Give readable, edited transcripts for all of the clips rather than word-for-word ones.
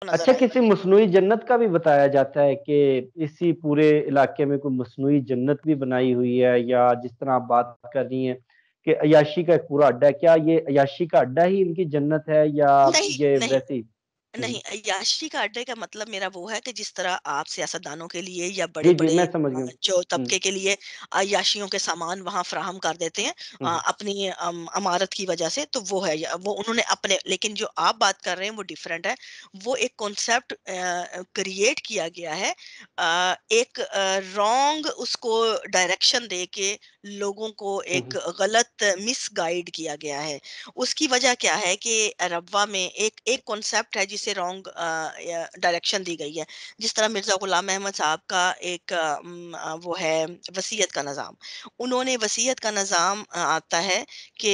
नज़र अच्छा, आएगा। किसी मस्नूई जन्नत का भी बताया जाता है कि इसी पूरे इलाके में कोई मस्नूई जन्नत भी बनाई हुई है, या जिस तरह आप बात कर रही हैं कि अय्याशी का एक पूरा अड्डा है, क्या ये अय्याशी का अड्डा ही इनकी जन्नत है या नहीं, ये नहीं। वैसी? हुँ, नहीं, हुँ। अय्याशी का अड्डे का मतलब मेरा वो है कि जिस तरह आप सियासतदानों के लिए या जी, जी, बड़े-बड़े मैं समझ गया हूँ। जो हुँ, तबके के लिए अय्याशियों के सामान वहाँ फ़राहम कर देते हैं हुँ, हुँ, अपनी अमारत की वजह से, तो वो है वो उन्होंने अपने, लेकिन जो आप बात कर रहे हैं वो डिफरेंट है। वो एक कॉन्सेप्ट क्रिएट किया गया है एक रॉन्ग उसको डायरेक्शन दे के लोगों को हुँ, एक हुँ, गलत मिसगाइड किया गया है। उसकी वजह क्या है कि रब्वा में एक एक कॉन्सेप्ट है जिसे रॉन्ग डायरेक्शन दी गई है। जिस तरह मिर्ज़ा ग़ुलाम अहमद साहब का एक वो है वसीयत का निज़ाम। उन्होंने वसीयत का निज़ाम आता है कि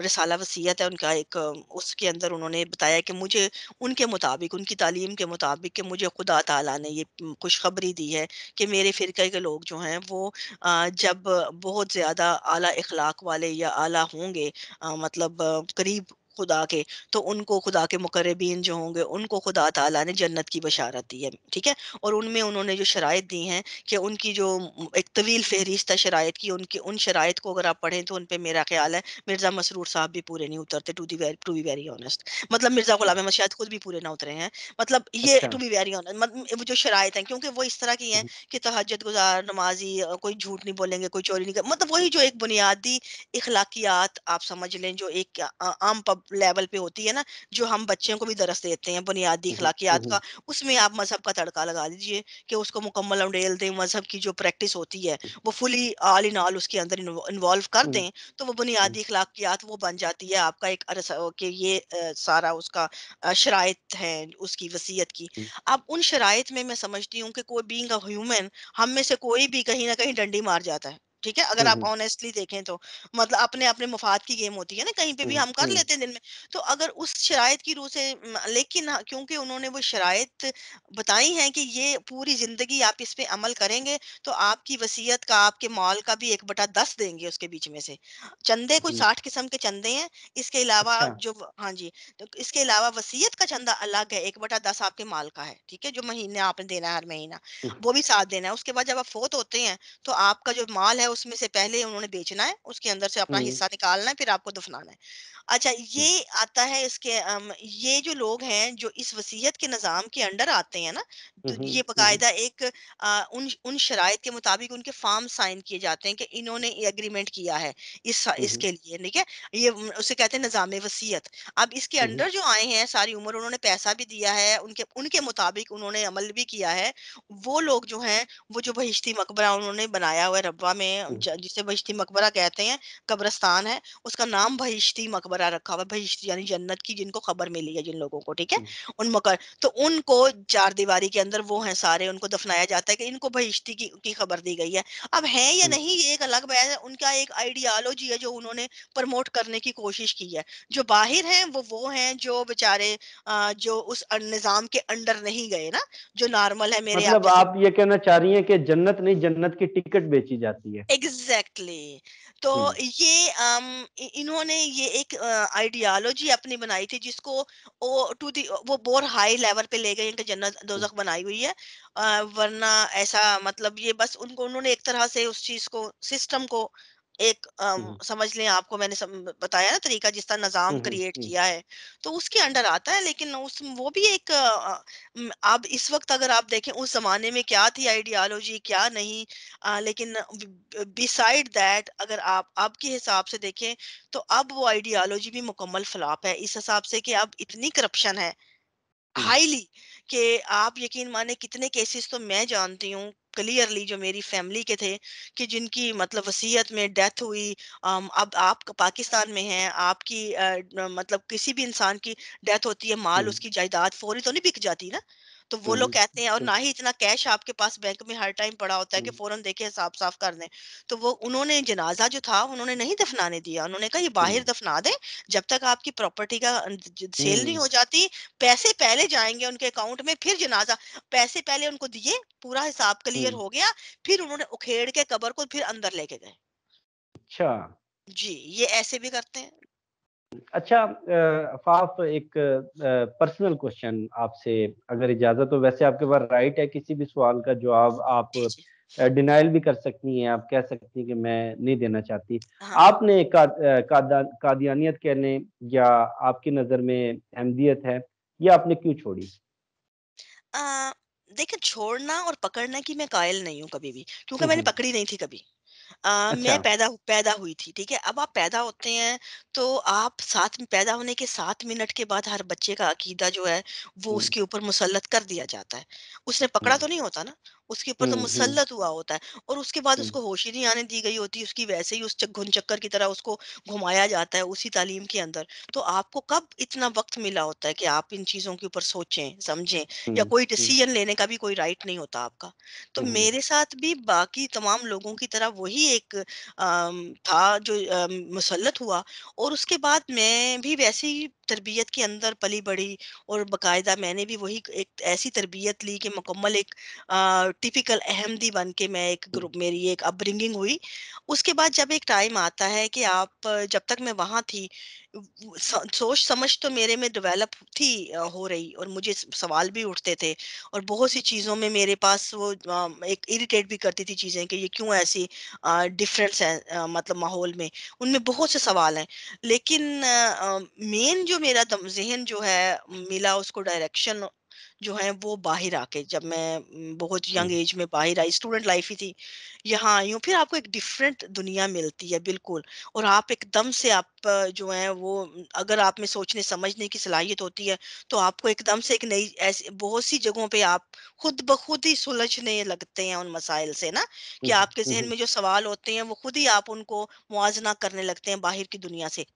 रिसाला वसीयत है उनका एक उसके अंदर उन्होंने बताया कि मुझे उनके मुताबिक, उनकी तालीम के मुताबिक कि मुझे खुदा ताला ने ये खुशखबरी दी है कि मेरे फ़िरक़े के लोग जो हैं वो जब बहुत ज़्यादा आला इख़लाक़ वाले या आला होंगे मतलब करीब खुदा के, तो उनको खुदा के मुक़र्रबीन जो होंगे उनको खुदा ताला ने जन्नत की बशारत दी है, ठीक है? और उनमें उन्होंने जो शराइत दी हैं कि उनकी जो एक तवील फ़हरिस्त है शराइत की, उनकी उन शराइत को अगर आप पढ़ें तो उन पे मेरा ख़्याल है मिर्ज़ा मसरूर साहब भी पूरे नहीं उतरते, टू बी वेरी ऑनेस्ट। मतलब मिर्ज़ा ग़ुलाम अहमद शायद खुद भी पूरे ना उतरे हैं। मतलब ये अच्छा। टू बी वेरी ऑनेस्ट वो जो शराइत हैं क्योंकि वो इस तरह की हुँ, हैं हुँ, कि तहज्जुद गुज़ार, नमाज़ी कोई झूठ नहीं बोलेंगे, कोई चोरी नहीं कर मतलब वही जो एक बुनियादी इखलाकियात आप समझ लें जो एक आम पब लेवल पे होती है ना, जो हम बच्चों को भी दरस देते हैं बुनियादी हुँ, हुँ, हुँ, इखलाकियात हुँ, का, उसमें आप मज़हब का तड़का लगा दीजिए कि उसको मुकम्मल उंडेल दें, मज़हब की जो प्रैक्टिस होती है, वो फुली ऑल इन ऑल उसके अंदर इन्वॉल्व कर हुँ, दें, तो वो हुँ, बुनियादी इखलाकियात वो बन जाती है आपका एक कि ये सारा उसका शराइत है उसकी वसीयत की। हुँ, अब उन शराइत में मैं समझती हूँ कि कोई बीइंग अ ह्यूमन हम में से कोई भी कहीं न कहीं डंडी मार जाता है। ठीक है? अगर हुँ, आप हुँ, ऑनेस्टली देखें तो। मतलब अपने-अपने मफ़ाद की गेम होती है ना, कहीं पे भी हुँ, हम कर हुँ, लेते हैं दिन में। तो अगर उस शराइत की रूह से लेकिन क्योंकि उन्होंने वो शराइत बताई हैं कि ये पूरी ज़िंदगी आप इस पे अमल करेंगे, तो आपकी वसीयत का, आपके माल का भी 1/10 देंगे उसके बीच में से। चंदे कोई हुँ, 60 किस्म के चंदे हैं, इसके अलावा अच्छा। जो हाँ जी, तो इसके अलावा वसीयत का चंदा अलग है, 1/10 आपके माल का है, ठीक है? जो महीने आपने देना है हर महीना, हुँ, वो भी साथ देना है। उसके बाद जब आप फ़ौत होते हैं, तो आपका जो माल है उसमें से पहले उन्होंने बेचना है, उसके अंदर से अपना हुँ, हिस्सा निकालना है, फिर आपको दफनाना है। अच्छा, हुँ, ये आता है इसके ये जो लोग हैं जो इस वसीयत के निज़ाम के अंडर आते हैं ना, हुँ, तो हुँ, ये हुँ, हुँ, बाकायदा एक उन उन शराइत के मुताबिक उनके फॉर्म साइन किए जाते हैं कि इन्होंने ये एग्रीमेंट किया है हुँ, हुँ, इसके लिए, ठीक है? ये उसे कहते हैं निज़ाम वसीयत। अब इसके हुँ, हुँ, अंडर जो आए हैं सारी उम्र उन्होंने पैसा भी दिया है, उनके उनके मुताबिक उन्होंने अमल भी किया है। वो लोग जो हैं, वो जो बहिश्ती मकबरा उन्होंने बनाया हुआ है रब्वा में हुँ, जिसे बहिश्ती मकबरा कहते हैं, कब्रिस्तान है, उसका नाम बहिश्ती मकबरा रखा हुआ है। बहिश्ती यानी जन्नत की जिनको खबर मिली है जिन लोगों को, ठीक है? हुँ, उन मकर तो उनको चारदीवारी के अंदर वो हैं सारे, उनको दफनाया जाता है कि इनको बहिश्ती की खबर दी गई है। अब है या हुँ। नहीं ये एक अलग बहस है, उनका एक आइडियोलॉजी है जो उन्होंने प्रमोट करने की कोशिश की है। जो बाहिर हैं वो हैं जो बेचारे जो उस निज़ाम के अंडर नहीं गए ना, जो नॉर्मल है मेरे आप मतलब जैसे आप ये कहना चाह रही हैं कि जन्नत नहीं, जन्नत की टिकट बेची जाती है। एग्जैक्टली तो हुँ, ये इन्होंने ये एक आइडियोलॉजी अपनी बनाई थी जिसको वो बहुत हाई लेवल पे ले गए कि जन्नत हुँ, दोजख बनाई हुई है वरना ऐसा मतलब ये बस उनको उन्होंने एक तरह से उस चीज को सिस्टम को एक हुँ, हुँ, समझ लें आपको मैंने बताया ना तरीका जिस तरह निजाम हुँ, हुँ, क्रिएट हुँ, किया है तो उसके अंडर आता है लेकिन उस वो भी एक अब इस वक्त अगर आप देखें उस जमाने में क्या थी आइडियोलॉजी क्या नहीं लेकिन बिसाइड दैट अगर आप अब के हिसाब से देखें तो अब वो आइडियोलॉजी भी मुकम्मल फ्लॉप है इस हिसाब से कि अब इतनी करप्शन है हुँ, हाईली कि आप यकीन माने कितने केसेस तो मैं जानती हूँ क्लियरली जो मेरी फैमिली के थे कि जिनकी मतलब वसीयत में डेथ हुई अब आप पाकिस्तान में हैं आपकी मतलब किसी भी इंसान की डेथ होती है माल हुँ, उसकी जायदाद फौरी तो नहीं बिक जाती ना तो वो हुँ, लोग हुँ, कहते हैं और हुँ, ना ही इतना कैश आपके पास बैंक में हर टाइम पड़ा होता है कि हुँ, फौरन देके हिसाब साफ कर दें तो वो उन्होंने जनाजा जो था उन्होंने नहीं दफनाने दिया उन्होंने कहा ये बाहर हुँ, दफना दें जब तक आपकी प्रॉपर्टी का सेल नहीं हुँ, हो जाती पैसे पहले जाएंगे उनके अकाउंट में फिर जनाजा पैसे पहले उनको दिए पूरा हिसाब क्लियर हुँ, हो गया फिर उन्होंने उखेड़ के कब्र को फिर अंदर लेके गए अच्छा। जी ये ऐसे भी करते हैं अच्छा फ़ाफ़ एक पर्सनल क्वेश्चन आपसे अगर इजाज़त हो, वैसे आपके पास राइट है किसी भी सवाल का जवाब आप जी, जी। डिनायल भी कर सकती हैं, आप कह सकती हैं कि मैं नहीं देना चाहती। हाँ, हाँ। आपने कादियानियत कहने या आपकी नज़र में अहमदियत है, ये आपने क्यों छोड़ी? अ, देखिए, छोड़ना और पकड़ना की मैं कायल नहीं हूँ कभी भी, क्योंकि हुँ, मैंने हुँ। पकड़ी नहीं थी कभी। मैं अच्छा। पैदा हुई थी, ठीक है? अब आप पैदा होते हैं, तो आप साथ में पैदा होने के 7 मिनट के बाद हर बच्चे का अकीदा जो है, वो हुँ, उसके ऊपर मुसल्लत कर दिया जाता है। उसने हुँ, पकड़ा तो नहीं होता ना, उसके ऊपर तो हुँ, हुँ, मुसल्लत हुआ होता है, और उसके बाद हुँ, उसको होश ही नहीं आने दी गई होती, उसकी वैसे ही उस घुन-चक्कर की तरह उसको घुमाया जाता है उसी तालीम के अंदर। तो आपको कब इतना वक़्त मिला होता है कि आप इन चीज़ों के ऊपर सोचें, समझें, या हुँ, कोई हुँ, डिसीज़न लेने का भी कोई राइट नहीं होता आपका। तो हुँ, हुँ, मेरे साथ भी बाकी तमाम लोगों की तरह वही एक था जो मुसल्लत हुआ, और उसके बाद मैं भी वैसे ही तरबियत के अंदर पली-बढ़ी, और बाकायदा मैंने भी वही एक ऐसी तरबियत ली कि मुकम्मल एक टिपिकल अहमदी बन के मैं एक हुँ, ग्रुप मेरी एक अपब्रिंगिंग हुई। उसके बाद जब एक टाइम आता है कि आप जब तक मैं वहाँ थी, सोच समझ तो मेरे में डेवलप थी, हो रही, और मुझे सवाल भी उठते थे, और बहुत सी चीज़ों में मेरे पास वो एक इरिटेट भी करती थी चीज़ें कि ये क्यों ऐसी डिफरेंस है, मतलब माहौल में, उनमें बहुत से सवाल हैं। लेकिन मेन जो मेरा ज़हन जो है मिला उसको डायरेक्शन जो है वो बाहर आके, जब मैं बहुत हुँ, यंग एज में बाहर आई, स्टूडेंट लाइफ ही थी, यहाँ आई हूँ, फिर आपको एक डिफरेंट दुनिया मिलती है बिल्कुल। और आप एकदम से आप जो है वो अगर आप में सोचने समझने की सलाहियत होती है, तो आपको एकदम से एक नई ऐसी बहुत सी जगहों पे आप खुद ब खुद ही सुलझने लगते हैं उन मसाइल से ना, कि हुँ, आपके हुँ, ज़हन हुँ, में जो सवाल होते हैं वो खुद ही आप उनको मुआज़ना करने लगते हैं बाहर की दुनिया से।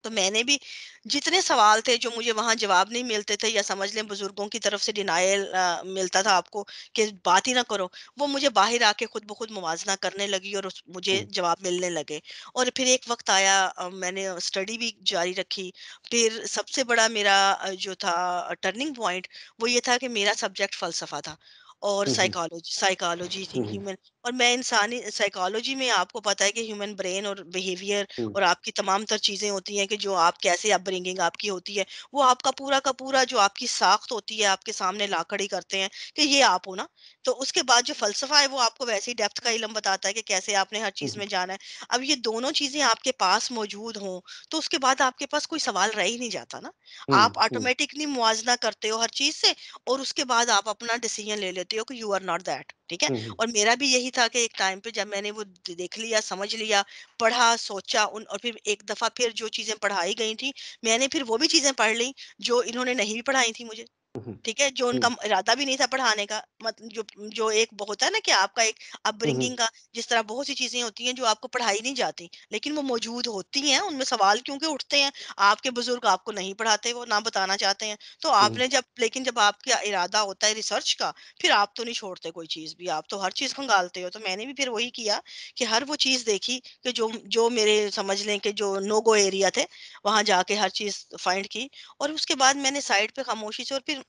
तो मैंने भी जितने सवाल थे जो मुझे वहाँ जवाब नहीं मिलते थे, या समझ लें बुजुर्गों की तरफ से डिनायल मिलता था आपको कि बात ही ना करो, वो मुझे बाहर आके खुद ब खुद मुवज़ना करने लगी, और मुझे हुँ, जवाब मिलने लगे। और फिर एक वक्त आया, मैंने स्टडी भी जारी रखी। फिर सबसे बड़ा मेरा जो था टर्निंग पॉइंट, वो ये था कि मेरा सब्जेक्ट फ़लसफ़ा था, और हुँ, हुँ, साइकोलॉजी साइकोलॉजी थी, हुँ, हुँ, ह्यूमन। और मैं इंसानी साइकोलॉजी में, आपको पता है कि ह्यूमन ब्रेन और बिहेवियर हुँ, और आपकी तमाम तर चीज़ें होती हैं कि जो आप कैसे अपब्रिंगिंग आपकी होती है, वो आपका पूरा का पूरा जो आपकी साख़्त होती है, आपके सामने ला खड़ी करते हैं कि ये आप हो ना। तो उसके बाद जो फ़लसफ़ा है, वो आपको वैसे ही डेप्थ का इल्म बताता है कि कैसे आपने हर हुँ, चीज़ हुँ, में जाना है। अब ये दोनों चीज़ें आपके पास मौजूद हों, तो उसके बाद आपके पास कोई सवाल रह ही नहीं जाता ना। हुँ, आप हुँ, ऑटोमैटिकली मुवाज़ना करते हो हर चीज़ से, और उसके बाद आप अपना डिसीज़न ले लेते हो कि यू आर नॉट दैट, ठीक है? हुँ, हुँ, और मेरा भी यही था कि एक टाइम पे जब मैंने वो देख लिया, समझ लिया, पढ़ा, सोचा उन, और फिर एक दफ़ा फिर जो चीज़ें पढ़ाई गई थी, मैंने फिर वो भी चीज़ें पढ़ ली जो इन्होंने नहीं भी पढ़ाई थी मुझे। हुँ, ठीक है? जो उनका हुँ, इरादा भी नहीं था पढ़ाने का, जो जो एक होता है ना कि आपका एक हुँ, हुँ, अपब्रिंगिंग का, जिस तरह बहुत सी चीज़ें होती हैं जो आपको पढ़ाई नहीं जाती, लेकिन वो मौजूद होती हैं, उनमें सवाल क्योंकि उठते हैं, आपके बुज़ुर्ग आपको नहीं पढ़ाते, वो ना बताना चाहते हैं। तो हुँ, आपने जब लेकिन जब आपका इरादा होता है रिसर्च का, फिर आप तो नहीं छोड़ते कोई चीज़ भी, आप तो हर चीज़ खंगालते हो। तो मैंने भी फिर वही किया कि हर वो चीज़ देखी कि जो जो मेरे समझ लें कि जो नो गो एरिया थे, वहाँ जाके हर चीज़ फाइंड की, और उसके बाद मैंने साइड पे खामोशी से, और फिर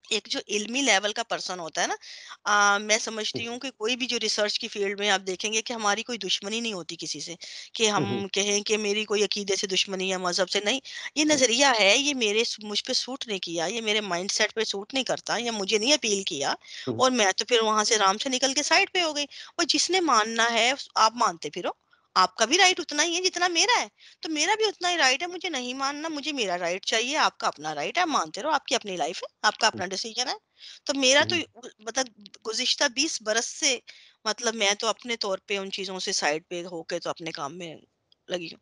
एक जो इल्मी लेवल का पर्सन होता है ना, मैं समझती हूँ कि कोई भी जो रिसर्च की फील्ड में आप देखेंगे कि हमारी कोई दुश्मनी नहीं होती किसी से, कि हुँ, हुँ, हम कहें कि मेरी कोई अकीदे से दुश्मनी है, मजहब से नहीं। ये हुँ, नजरिया है, ये मुझ पे सूट नहीं किया, ये मेरे माइंडसेट पे सूट नहीं करता, या मुझे नहीं अपील किया, हुँ, और मैं तो फिर वहां से आराम से निकल के साइड पे हो गई। और जिसने मानना है आप मानते फिरो, आपका भी राइट उतना ही है जितना मेरा है। तो मेरा भी उतना ही राइट है, मुझे नहीं मानना, मुझे मेरा राइट चाहिए, आपका अपना राइट है, आप मानते रहो, आपकी अपनी लाइफ है, आपका अपना डिसीजन है। तो मेरा तो हुँ, मतलब गुज़िश्ता 20 बरस से, मतलब मैं तो अपने तौर पे उन चीज़ों से साइड पे होके तो अपने काम में लगी हूँ।